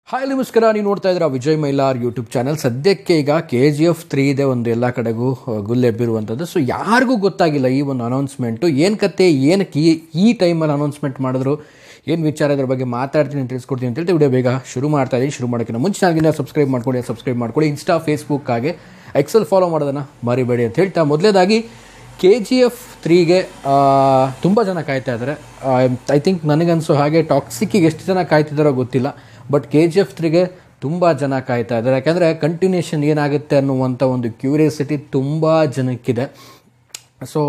Hi ನಮಸ್ಕಾರ, ನೀವು ನೋಡ್ತಾ ಇದ್ದೀರಾ ವಿಜಯ್ ಮೈಲಾರ್ ಯೂಟ್ಯೂಬ್ ಚಾನಲ್. ಸದ್ಯಕ್ಕೆ ಈಗ KGF 3 ಇದೆ, ಒಂದು ಎಲ್ಲ ಕಡೆಗೂ ಗುಲ್ಲೆಬ್ಬಿರುವಂಥದ್ದು. ಸೊ ಯಾರಿಗೂ ಗೊತ್ತಾಗಿಲ್ಲ ಈ ಒಂದು ಅನೌನ್ಸ್ಮೆಂಟು ಏನು ಕತೆ, ಏನಕ್ಕೆ ಈ ಟೈಮಲ್ಲಿ ಅನೌನ್ಸ್ಮೆಂಟ್ ಮಾಡಿದ್ರು, ಏನು ವಿಚಾರ ಇದ್ರ ಬಗ್ಗೆ ಮಾತಾಡ್ತೀನಿ, ತಿಳಿಸ್ಕೊಡ್ತೀನಿ ಅಂತ ಹೇಳ್ತೀವಿ. ವಿಡಿಯೋ ಬೇಗ ಶುರು ಮಾಡ್ತಾ ಇದ್ದೀನಿ. ಶುರು ಮಾಡೋಕ್ಕಿಂತ ಮುಂಚೆ ಚಾನಲ್ಗಿಂತ ಸಬ್ಸ್ಕ್ರೈಬ್ ಮಾಡ್ಕೊಳ್ಳಿ. ಇನ್ಸ್ಟಾ, ಫೇಸ್ಬುಕ್ ಹಾಗೆ ಎಕ್ಸೆಲ್ ಫಾಲೋ ಮಾಡೋದನ್ನು ಮರಿಬೇಡಿ ಅಂತ ಹೇಳ್ತಾ, ಮೊದಲೇದಾಗಿ KGF 3ಗೆ ತುಂಬ ಜನ ಕಾಯ್ತಾ ಇದ್ದಾರೆ. ಐ ಥಿಂಕ್ ನನಗನ್ಸೋ ಹಾಗೆ ಟಾಕ್ಸಿಕ್ಕಿಗೆ ಎಷ್ಟು ಜನ ಕಾಯ್ತಿದ್ದಾರೋ ಗೊತ್ತಿಲ್ಲ, ಬಟ್ KGF 3ಗೆ ತುಂಬ ಜನ ಕಾಯ್ತಾ ಇದ್ದಾರೆ. ಯಾಕೆಂದರೆ ಕಂಟಿನ್ಯೂಷನ್ ಏನಾಗುತ್ತೆ ಅನ್ನುವಂಥ ಒಂದು ಕ್ಯೂರಿಯಾಸಿಟಿ ತುಂಬ ಜನಕ್ಕಿದೆ. ಸೊ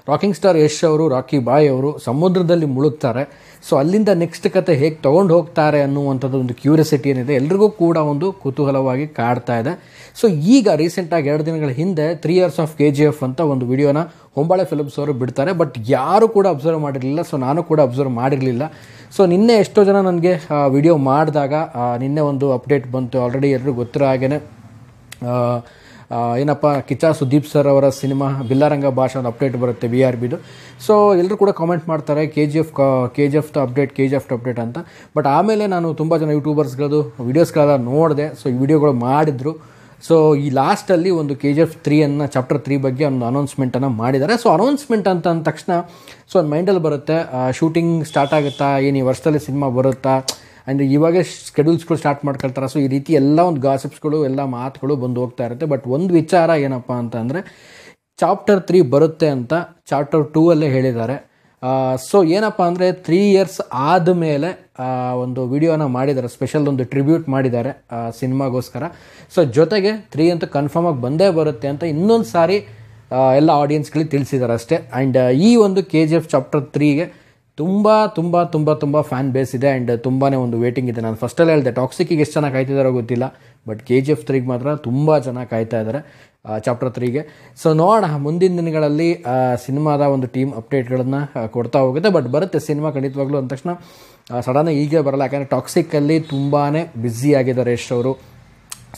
ರಾಕಿಂಗ್ ಸ್ಟಾರ್ ಯಶ್ ಅವರು, ರಾಕಿ ಬಾಯ್ ಅವರು ಸಮುದ್ರದಲ್ಲಿ ಮುಳುಗ್ತಾರೆ. ಸೊ ಅಲ್ಲಿಂದ ನೆಕ್ಸ್ಟ್ ಕತೆ ಹೇಗೆ ತೊಗೊಂಡು ಹೋಗ್ತಾರೆ ಅನ್ನುವಂಥದ್ದು ಒಂದು ಕ್ಯೂರಿಯಾಸಿಟಿ ಏನಿದೆ ಎಲ್ರಿಗೂ ಕೂಡ ಒಂದು ಕುತೂಹಲವಾಗಿ ಕಾಡ್ತಾ ಇದೆ. ಸೊ ಈಗ ರೀಸೆಂಟಾಗಿ 2 ದಿನಗಳ ಹಿಂದೆ 3 Years of KGF ಅಂತ ಒಂದು ವಿಡಿಯೋನ ಹೊಂಬಾಳೆ ಫಿಲ್ಮ್ಸ್ ಅವರು ಬಿಡ್ತಾರೆ. ಬಟ್ ಯಾರು ಕೂಡ ಅಬ್ಸರ್ವ್ ಮಾಡಿರಲಿಲ್ಲ. ಸೊ ನಾನು ಕೂಡ ಅಬ್ಸರ್ವ್ ಮಾಡಿರಲಿಲ್ಲ. ಸೊ ನಿನ್ನೆ ಎಷ್ಟೋ ಜನ ನನಗೆ ವಿಡಿಯೋ ಮಾಡಿದಾಗ ನಿನ್ನೆ ಒಂದು ಅಪ್ಡೇಟ್ ಬಂತು. ಆಲ್ರೆಡಿ ಎಲ್ಲರೂ ಗೊತ್ತಿರೋ ಹಾಗೇ ಏನಪ್ಪ, ಕಿಚ್ಚ ಸುದೀಪ್ ಸರ್ ಅವರ ಸಿನಿಮಾ ಬಿಲ್ಲಾರಂಗ ಭಾಷೆ ಒಂದು ಅಪ್ಡೇಟ್ ಬರುತ್ತೆ BRBದು. ಸೊ ಎಲ್ಲರೂ ಕೂಡ ಕಾಮೆಂಟ್ ಮಾಡ್ತಾರೆ KGF ಅಪ್ಡೇಟ್ ಅಂತ. ಬಟ್ ಆಮೇಲೆ ನಾನು ತುಂಬ ಜನ ಯೂಟ್ಯೂಬರ್ಸ್ಗಳದ್ದು ವೀಡಿಯೋಸ್ಗಳೆಲ್ಲ ನೋಡಿದೆ. ಸೊ ಈ ವಿಡಿಯೋಗಳು ಮಾಡಿದರು. ಸೊ ಈ ಲಾಸ್ಟಲ್ಲಿ ಒಂದು KGF 3 ಚಾಪ್ಟರ್ 3 ಬಗ್ಗೆ ಒಂದು ಅನೌನ್ಸ್ಮೆಂಟನ್ನು ಮಾಡಿದ್ದಾರೆ. ಸೊ ಅನೌನ್ಸ್ಮೆಂಟ್ ಅಂತ ಅಂದ ತಕ್ಷಣ ಸೊ ಒಂದು ಮೈಂಡಲ್ಲಿ ಬರುತ್ತೆ, ಶೂಟಿಂಗ್ ಸ್ಟಾರ್ಟ್ ಆಗುತ್ತಾ, ಏನು ಈ ವರ್ಷದಲ್ಲಿ ಸಿನಿಮಾ ಬರುತ್ತಾ, ಆ್ಯಂಡ್ ಇವಾಗೇ ಸ್ಕೆಡ್ಯೂಲ್ಸ್ಗಳು ಸ್ಟಾರ್ಟ್ ಮಾಡ್ಕೊಳ್ತಾರೆ. ಸೊ ಈ ರೀತಿ ಎಲ್ಲ ಒಂದು ಗಾಸಿಪ್ಸ್ಗಳು, ಎಲ್ಲ ಮಾತುಗಳು ಬಂದು ಹೋಗ್ತಾ ಇರುತ್ತೆ. ಬಟ್ ಒಂದು ವಿಚಾರ ಏನಪ್ಪ ಅಂತಂದರೆ, ಚಾಪ್ಟರ್ 3 ಬರುತ್ತೆ ಅಂತ ಚಾಪ್ಟರ್ 2 ಹೇಳಿದ್ದಾರೆ. ಸೊ ಏನಪ್ಪ ಅಂದರೆ 3 years ಆದಮೇಲೆ ಒಂದು ವಿಡಿಯೋನ ಮಾಡಿದ್ದಾರೆ, ಸ್ಪೆಷಲ್ ಒಂದು ಟ್ರಿಬ್ಯೂಟ್ ಮಾಡಿದ್ದಾರೆ ಸಿನಿಮಾಗೋಸ್ಕರ. ಸೊ ಜೊತೆಗೆ 3 ಅಂತೂ ಕನ್ಫರ್ಮಾಗಿ ಬಂದೇ ಬರುತ್ತೆ ಅಂತ ಇನ್ನೊಂದು ಸಾರಿ ಎಲ್ಲ ಆಡಿಯನ್ಸ್ಗಳಿಗೆ ತಿಳಿಸಿದ್ದಾರೆ ಅಷ್ಟೇ. ಆ್ಯಂಡ್ ಈ ಒಂದು KGF ಚಾಪ್ಟರ್ 3ಗೆ ತುಂಬ ಫ್ಯಾನ್ ಬೇಸ್ ಇದೆ. ಆ್ಯಂಡ್ ತುಂಬಾ ಒಂದು ವೇಟಿಂಗ್ ಇದೆ. ನಾನು ಫಸ್ಟಲ್ಲೇ ಹೇಳಿದೆ, ಟಾಕ್ಸಿಕ್ಕಿಗೆ ಎಷ್ಟು ಜನ ಕಾಯ್ತಿದ್ದಾರೋ ಗೊತ್ತಿಲ್ಲ, ಬಟ್ KGF 3ಗೆ ಮಾತ್ರ ತುಂಬ ಜನ ಕಾಯ್ತಾ ಇದ್ದಾರೆ, ಚಾಪ್ಟರ್ 3ಗೆ. ಸೊ ನೋಡೋಣ, ಮುಂದಿನ ದಿನಗಳಲ್ಲಿ ಸಿನಿಮಾದ ಒಂದು ಟೀಮ್ ಅಪ್ಡೇಟ್ಗಳನ್ನು ಕೊಡ್ತಾ ಹೋಗುತ್ತೆ. ಬಟ್ ಬರುತ್ತೆ ಸಿನಿಮಾ ಖಂಡಿತವಾಗ್ಲೂ. ಅಂದ ತಕ್ಷಣ ಸಡನ್ ಹೀಗೆ ಬರಲ್ಲ, ಯಾಕಂದರೆ ಟಾಕ್ಸಿಕ್ಕಲ್ಲಿ ತುಂಬಾ ಬ್ಯುಸಿ ಆಗಿದ್ದಾರೆ ಯಶ್ ಅವರು.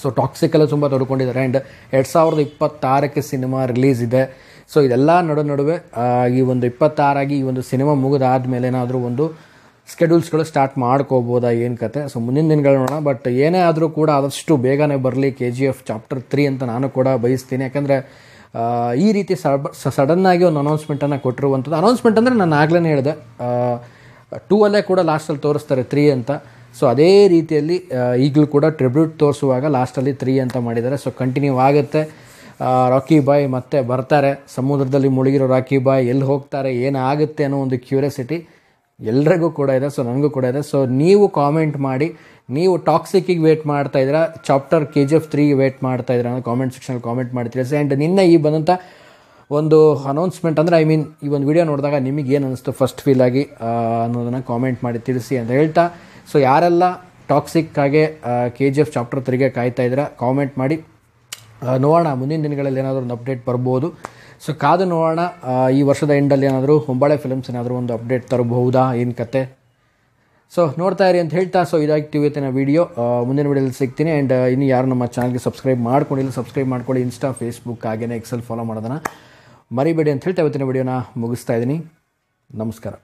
ಸೊ ಟಾಕ್ಸಿಕಲ್ಲೂ ತುಂಬ ತೊಡ್ಕೊಂಡಿದ್ದಾರೆ. ಆ್ಯಂಡ್ 2026ಕ್ಕೆ ಸಿನಿಮಾ ರಿಲೀಸ್ ಇದೆ. ಸೊ ಇದೆಲ್ಲ ನಡುವೆ ಈ ಒಂದು 26 ಈ ಒಂದು ಸಿನಿಮಾ ಮುಗಿದಾದ್ಮೇಲೆ ಏನಾದರೂ ಒಂದು ಸ್ಕೆಡ್ಯೂಲ್ಸ್ಗಳು ಸ್ಟಾರ್ಟ್ ಮಾಡ್ಕೋಬೋದಾ, ಏನು ಕತೆ. ಸೊ ಮುಂದಿನ ದಿನಗಳು ನೋಡೋಣ. ಬಟ್ ಏನೇ ಆದರೂ ಕೂಡ ಆದಷ್ಟು ಬೇಗನೆ ಬರಲಿ KGF ಚಾಪ್ಟರ್ 3 ಅಂತ ನಾನು ಕೂಡ ಬಯಸ್ತೀನಿ. ಯಾಕಂದರೆ ಈ ರೀತಿ ಸಡನ್ನಾಗಿ ಒಂದು ಅನೌನ್ಸ್ಮೆಂಟನ್ನು ಕೊಟ್ಟಿರುವಂಥದ್ದು. ಅನೌನ್ಸ್ಮೆಂಟ್ ಅಂದರೆ ನಾನು ಆಗಲೇ ಹೇಳಿದೆ, 2 ಕೂಡ ಲಾಸ್ಟಲ್ಲಿ ತೋರಿಸ್ತಾರೆ 3 ಅಂತ. ಸೊ ಅದೇ ರೀತಿಯಲ್ಲಿ ಈಗಲೂ ಕೂಡ ಟ್ರಿಬ್ಯೂಟ್ ತೋರಿಸುವಾಗ ಲಾಸ್ಟಲ್ಲಿ 3 ಅಂತ ಮಾಡಿದ್ದಾರೆ. ಸೊ ಕಂಟಿನ್ಯೂ ಆಗುತ್ತೆ. ರಾಕಿ ಬಾಯ್ ಮತ್ತೆ ಬರ್ತಾರೆ. ಸಮುದ್ರದಲ್ಲಿ ಮುಳುಗಿರೋ ರಾಕಿ ಬಾಯ್ ಎಲ್ಲಿ ಹೋಗ್ತಾರೆ, ಏನಾಗುತ್ತೆ ಅನ್ನೋ ಒಂದು ಕ್ಯೂರಿಯಾಸಿಟಿ ಎಲ್ರಿಗೂ ಕೂಡ ಇದೆ. ಸೊ ನನಗೂ ಕೂಡ ಇದೆ. ಸೊ ನೀವು ಕಾಮೆಂಟ್ ಮಾಡಿ, ನೀವು ಟಾಕ್ಸಿಕ್ಕಿಗೆ ವೇಟ್ ಮಾಡ್ತಾ ಇದ್ದೀರಾ, ಚಾಪ್ಟರ್ KGF 3ಗೆ ವೇಟ್ ಮಾಡ್ತಾ ಇದ್ದೀರಾ ಅನ್ನೋ ಕಾಮೆಂಟ್ ಸೆಕ್ಷನಲ್ಲಿ ಕಾಮೆಂಟ್ ಮಾಡಿ ತಿಳಿಸಿ. ಆ್ಯಂಡ್ ನಿನ್ನೆ ಈ ಬಂದಂಥ ಒಂದು ಅನೌನ್ಸ್ಮೆಂಟ್ ಅಂದರೆ ಈ ಒಂದು ವಿಡಿಯೋ ನೋಡಿದಾಗ ನಿಮಗೆ ಏನು ಅನ್ನಿಸ್ತು ಫಸ್ಟ್ ಫೀಲ್ ಆಗಿ ಅನ್ನೋದನ್ನು ಕಾಮೆಂಟ್ ಮಾಡಿ ತಿಳಿಸಿ ಅಂತ ಹೇಳ್ತಾ, ಸೊ ಯಾರೆಲ್ಲ ಟಾಕ್ಸಿಕ್ಕಾಗೆ KGF ಚಾಪ್ಟರ್ 3ಗೆ ಕಾಯ್ತಾ ಇದ್ದೀರಾ ಕಾಮೆಂಟ್ ಮಾಡಿ. ನೋಡೋಣ, ಮುಂದಿನ ದಿನಗಳಲ್ಲಿ ಏನಾದರೂ ಒಂದು ಅಪ್ಡೇಟ್ ಬರ್ಬೋದು. ಸೊ ಕಾದು ನೋಡೋಣ. ಈ ವರ್ಷದ ಎಂಡಲ್ಲಿ ಏನಾದರೂ ಹೊಂಬಾಳೆ ಫಿಲ್ಮ್ಸ್ ಏನಾದರೂ ಒಂದು ಅಪ್ಡೇಟ್ ತರಬಹುದಾ, ಏನು ಕತೆ. ಸೊ ನೋಡ್ತಾ ಇರಿ ಅಂತ ಹೇಳ್ತಾ, ಸೊ ಇದಾಗಿತ್ತು ಇವತ್ತಿನ ವೀಡಿಯೋ. ಮುಂದಿನ ವೀಡಿಯೋದಲ್ಲಿ ಸಿಗ್ತೀನಿ. ಆ್ಯಂಡ್ ಇನ್ನು ಯಾರು ನಮ್ಮ ಚಾನಲ್ಗೆ ಸಬ್ಸ್ಕ್ರೈಬ್ ಮಾಡ್ಕೊಳ್ಳಿ. ಇನ್ಸ್ಟಾ, ಫೇಸ್ಬುಕ್ ಹಾಗೆಯೇ ಎಕ್ಸೆಲ್ ಫಾಲೋ ಮಾಡೋದನ್ನು ಮರಿಬೇಡಿ ಅಂತ ಹೇಳ್ತಾ ಇವತ್ತಿನ ವೀಡಿಯೋನ ಮುಗಿಸ್ತಾ ಇದ್ದೀನಿ. ನಮಸ್ಕಾರ.